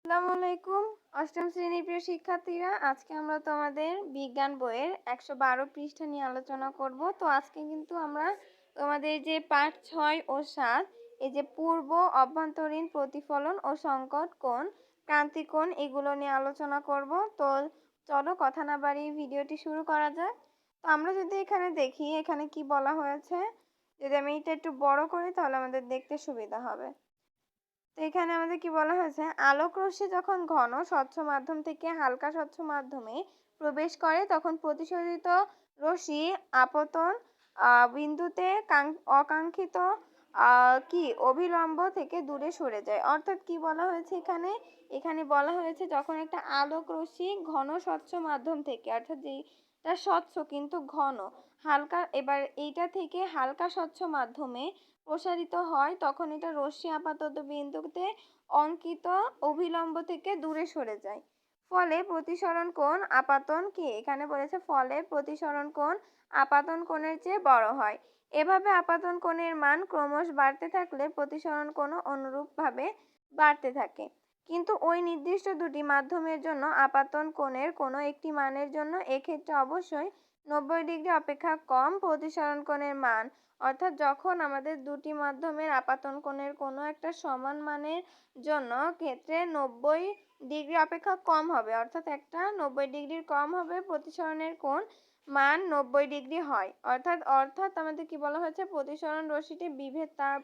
আসসালামু আলাইকুম। অষ্টম শ্রেণীর প্রিয় শিক্ষার্থীরা, আজকে আমরা তোমাদের বিজ্ঞান বইয়ের 112 পৃষ্ঠা নিয়ে আলোচনা করব। তো আজকে কিন্তু আমরা তোমাদের যে পাঠ 6 ও 7 এই যে পূর্ব, অভ্যন্তরীণ প্রতিফলন ও সংকট কোণ, ক্রান্তি কোণ এগুলো নিয়ে আলোচনা করব। তো চলো কথা না বাড়িয়ে ভিডিওটি শুরু করা যাক। তো আমরা যদি এখানে দেখি এখানে কি বলা হয়েছে, যদি আমি এটা একটু বড় করি তাহলে আমাদের দেখতে সুবিধা হবে। তো এখানে আমাদের কি বলা হয়েছে, আলোক রশ্মি যখন ঘন স্বচ্ছ মাধ্যম থেকে হালকা স্বচ্ছ মাধ্যমে প্রবেশ করে তখন প্রতিসরিত রশ্মি আপতন বিন্দুতে অকাঙ্ক্ষিত কি অভিলম্ব থেকে দূরে সরে যায়। অর্থাৎ কি বলা হয়েছে এখানে, এখানে বলা হয়েছে যখন একটা আলোক রশ্মি ঘন স্বচ্ছ মাধ্যম থেকে, অর্থাৎ যেটা স্বচ্ছ কিন্তু ঘন, হালকা, এবার এইটা থেকে হালকা স্বচ্ছ মাধ্যমে প্রসারিত হয় তখন এটা রশ্মি আপাতত বিন্দুতে অঙ্কিত অভিলম্ব থেকে দূরে সরে যায়। ফলে প্রতিসরণ কোণ আপাতন কি এখানে বলেছে, ফলে প্রতিসরণ কোণ আপাতন কোণের চেয়ে বড় হয়। এভাবে আপাতন কোণের মান ক্রমশ বাড়তে থাকলে প্রতিসরণ কোণও অনুরূপভাবে বাড়তে থাকে। কিন্তু ওই নির্দিষ্ট দুটি মাধ্যমের জন্য আপাতন কোণের কোনো একটি মানের জন্য এক্ষেত্রে অবশ্যই 90 ডিগ্রি অপেক্ষা কম প্রতিসরণ কোণের মান, অর্থাৎ যখন আমাদের দুটি মাধ্যমের আপাতন কোণের কোনো একটা সমান মানের জন্য ক্ষেত্রে 90 ডিগ্রি অপেক্ষা কম হবে, অর্থাৎ একটা 90 ডিগ্রির কম হবে প্রতিসরণের কোণ মান 90 ডিগ্রি হয়। অর্থাৎ আমাদের কি বলা হয়েছে, প্রতিসরণ রশ্মিটি বিভেদ তার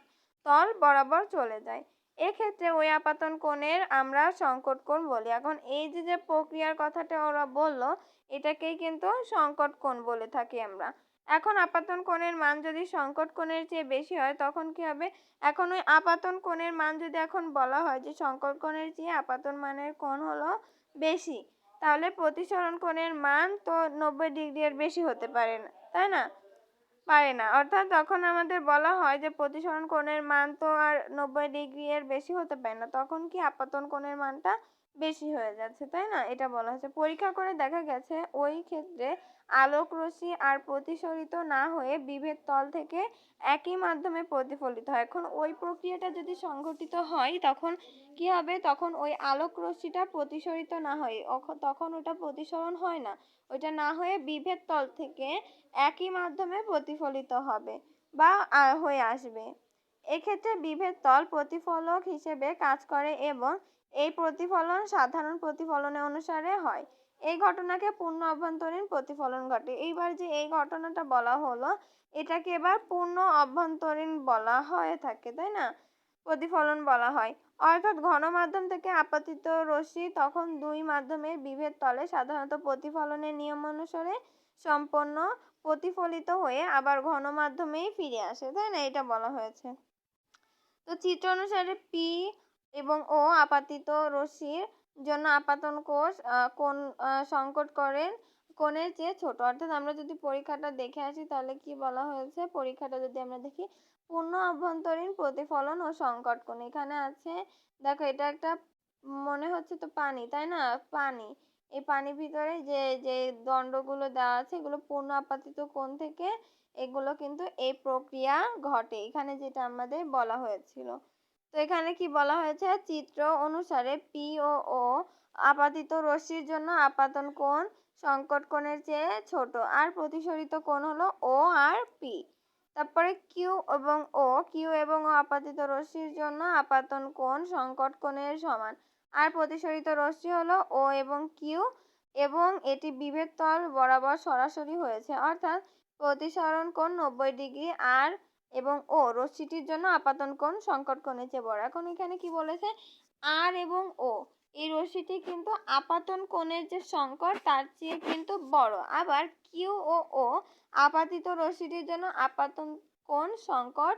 তল বরাবর চলে যায়। এক্ষেত্রে ওই আপাতন কোণের আমরা সংকট কোণ বলি। এখন এই যে প্রক্রিয়ার কথাটা ওরা বললো, এটাকেই কিন্তু সংকট কোণ বলে থাকি আমরা। এখন আপাতন কোণের মান যদি সংকট কোণের চেয়ে বেশি হয় তখন কি হবে, এখন ওই আপাতন কোণের মান যদি এখন বলা হয় যে সংকট কোণের চেয়ে আপাতন মানের কোণ হলো বেশি, তাহলে প্রতিসরণ কোণের মান তো 90 ডিগ্রি এর বেশি হতে পারে না, তাই না? পারে না। অর্থাৎ তখন আমাদের বলা হয় যে প্রতিসরণ কোণের মান তো আর 90 ডিগ্রি এর বেশি হতে পারে না, তখন কি আপাতন কোণের মানটা বেশি হয়ে যাচ্ছে, তাই না? এটা বলা হয়েছে। পরীক্ষা করে দেখা গেছে ওই ক্ষেত্রে আলোক রশ্মি আর প্রতিসরিত না হয়ে বিভেদ তল থেকে একই মাধ্যমে প্রতিফলিত হয়। এখন ওই প্রক্রিয়াটা যদি সংঘটিত হয় তখন কি হবে, তখন ওই আলোক রশ্মিটা প্রতিসরিত না হয়, তখন ওটা প্রতিসরণ হয় না, ওইটা না হয়ে বিভেদ তল থেকে একই মাধ্যমে প্রতিফলিত হবে বা হয়ে আসবে। এক্ষেত্রে বিভেদ তল প্রতিফলক হিসেবে কাজ করে এবং এই প্রতিফলন সাধারণ প্রতিফলনের অনুসারে হয়। এই ঘটনাকে পূর্ণ অভ্যন্তরীণ প্রতিফলন ঘটে। এইবার যে এই ঘটনাটা বলা হলো, এটাকে এবার পূর্ণ অভ্যন্তরীণ বলা হয়ে থাকে, তাই না? প্রতিফলন বলা হয়। অর্থাৎ ঘন মাধ্যম থেকে আপতিত রশ্মি তখন দুই মাধ্যমের বিভেদ তলে সাধারণত প্রতিফলনের নিয়ম অনুসারে সম্পন্ন প্রতিফলিত হয়ে আবার ঘন মাধ্যমেই ফিরে আসে, তাই না? এটা বলা হয়েছে। তো চিত্র অনুসারে পি এবং ও আপাতিত রশ্মির জন্য আপাতন কোণ সংকট কোণের চেয়ে ছোট। অর্থাৎ আমরা যদি পরীক্ষাটা দেখে আসি তাহলে কি বলা হয়েছে, পরীক্ষাটা যদি আমরা দেখি, পূর্ণ অভ্যন্তরীণ প্রতিফলন ও সংকট কোণ এখানে আছে। দেখো এটা একটা মনে হচ্ছে তো পানি, তাই না? পানি, এই পানির ভিতরে যে যে দণ্ডগুলো দেওয়া আছে এগুলো পূর্ণ আপাতিত কোণ থেকে এগুলো কিন্তু এই প্রক্রিয়া ঘটে, এখানে যেটা আমাদের বলা হয়েছিল। তো এখানে কি বলা হয়েছে, চিত্র অনুসারে পি ও আপাতিত রশ্মির জন্য আপাতন কোণ সংকট কোণের চেয়ে ছোট আর প্রতিসরিত কোণ হলো ও আর পি। তারপরে কিউ এবং ও আপাতিত রশ্মির জন্য আপাতন কোণ সংকট কোণের সমান আর প্রতিসরিত রশ্মি হলো ও এবং কিউ এবং এটি বিভেদ তল বরাবর সরাসরি হয়েছে, অর্থাৎ প্রতিসরণ কোণ 90 ডিগ্রি আর এবং ও রশ্মিটির জন্য আপাতন কোণ সংকট কোণের চেয়ে বড়। এখন এখানে কি বলেছে, আর এবং ও এই রশ্মিটি কিন্তু আপাতন কোণের যে সংকট তার চেয়ে কিন্তু বড়, আবার কিউ ও আপাতিত রশ্মিটির জন্য আপাতন কোণ সংকট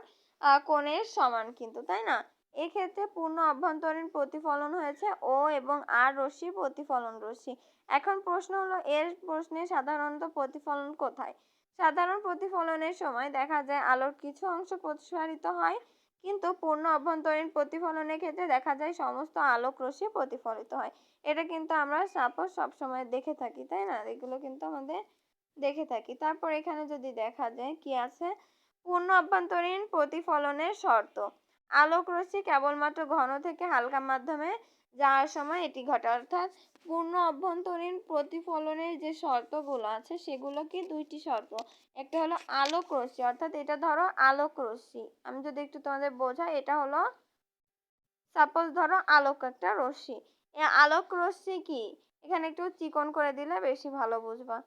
কোণের সমান কিন্তু, তাই না? এক্ষেত্রে পূর্ণ অভ্যন্তরীণ প্রতিফলন হয়েছে ও এবং আর রশ্মি প্রতিফলন রশ্মি। এখন প্রশ্ন হলো, এর প্রশ্নে সাধারণত প্রতিফলন কোথায়? সাধারণ প্রতিফলনের সময় দেখা যায় আলোর কিছু অংশ প্রসারিত হয়, কিন্তু পূর্ণ অভ্যন্তরীণ প্রতিফলনের ক্ষেত্রে দেখা যায় সমস্ত আলোক রশ্মি প্রতিফলিত হয়। এটা কিন্তু আমরা সাপোজ সবসময় দেখে থাকি, তাই না? এগুলো কিন্তু আমাদের দেখে থাকি। তারপর এখানে যদি দেখা যায় কি আছে, পূর্ণ অভ্যন্তরীণ প্রতিফলনের শর্ত। আলোক রশ্মি কেবলমাত্র ঘন থেকে হালকা মাধ্যমে যাওয়ার সময় এটি ঘটে। অর্থাৎ পূর্ণ অভ্যন্তরীণ প্রতিফলনের যে শর্তগুলো আছে সেগুলো কি দুইটি শর্ত। একটা হলো আলোক রশ্মি, অর্থাৎ এটা ধরো আলোক রশ্মি, আমি যদি একটু তোমাদের বোঝাই, এটা হলো সাপোজ ধরো আলোক একটা রশ্মি। এই আলোক রশ্মি কি, এখানে একটু চিকন করে দিলে বেশি ভালো বুঝবা।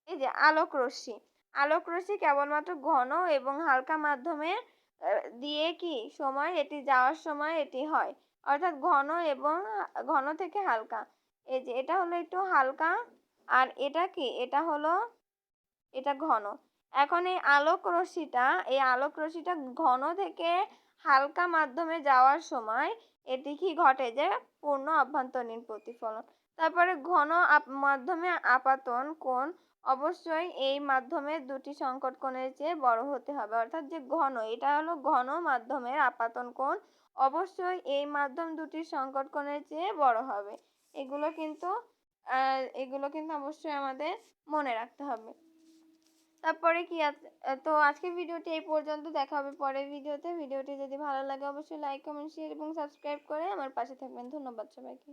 এই যে আলোক রশ্মি, আলোক রশ্মি কেবলমাত্র ঘন এবং হালকা মাধ্যমে দিয়ে কি সময় এটি যাওয়ার সময় এটি হয়, অর্থাৎ ঘন এবং ঘন থেকে হালকা। এই যে এটা হলো একটু হালকা, আর এটা কি, এটা হলো, এটা ঘন। এখন এই আলোক রশ্মিটা ঘন থেকে হালকা মাধ্যমে যাওয়ার সময় এটি কি ঘটে, যে পূর্ণ অভ্যন্তরীণ প্রতিফলন। তারপরে ঘন মাধ্যমে আপাতন কোণ অবশ্যই এই মাধ্যমে দুটি সংকট কোণের চেয়ে বড় হতে হবে। অর্থাৎ যে ঘন, এটা হলো ঘন মাধ্যমের আপাতন কোণ, অবশ্যই এই মাধ্যম দুটির সংকট কোণের চেয়ে বড় হবে। এগুলো কিন্তু অবশ্যই আমাদের মনে রাখতে হবে। তারপরে কি আছে, তো আজকের ভিডিওটি এই পর্যন্ত, দেখা হবে পরের ভিডিওতে। ভিডিওটি যদি ভালো লাগে অবশ্যই লাইক কমেন্ট শেয়ার এবং সাবস্ক্রাইব করে আমার পাশে থাকবেন। ধন্যবাদ সবাইকে।